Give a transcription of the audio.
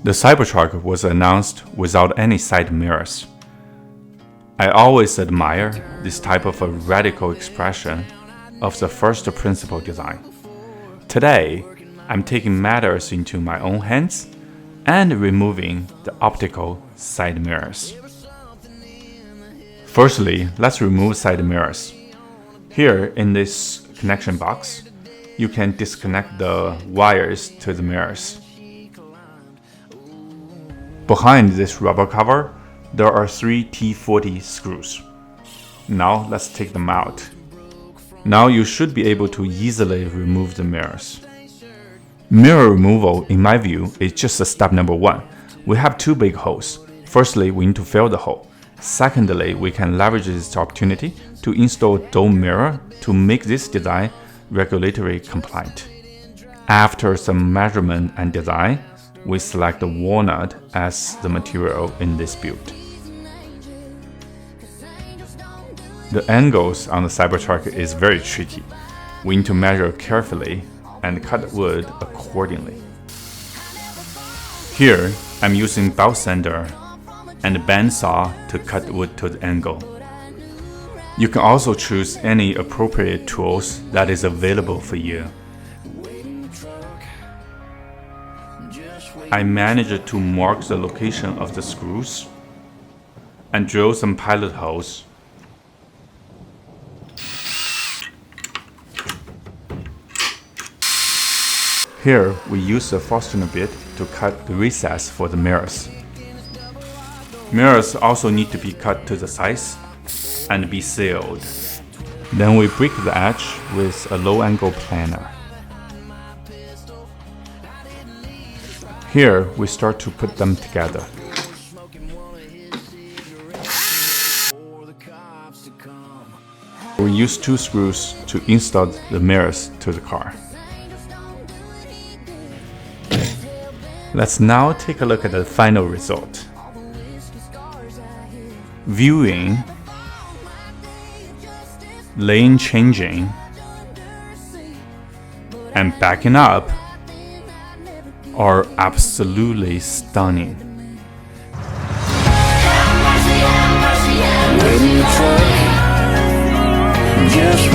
The Cybertruck was announced without any side mirrors. I always admire this type of a radical expression of the first principle design. Today, I'm taking matters into my own hands and removing the optical side mirrors. Firstly, let's remove side mirrors. Here in this connection box, you can disconnect the wires to the mirrors. Behind this rubber cover, there are 3 T40 screws. Now let's take them out. Now you should be able to easily remove the mirrors. Mirror removal, in my view, is just step number 1. We have 2 big holes. Firstly, we need to fill the hole. Secondly, we can leverage this opportunity to install a dome mirror to make this design regulatory compliant. After some measurement and design, we select the walnut as the material in this build. The angles on the Cybertruck is very tricky. We need to measure carefully and cut wood accordingly. Here, I'm using belt sander and a bandsaw to cut wood to the angle. You can also choose any appropriate tools that is available for you. I managed to mark the location of the screws and drill some pilot holes. Here, we use a Forstner bit to cut the recess for the mirrors. Mirrors also need to be cut to the size and be sealed. Then we break the edge with a low-angle planer. Here, we start to put them together. We use 2 screws to install the mirrors to the car. Let's now take a look at the final result. Viewing, lane changing, and backing up are absolutely stunning. Just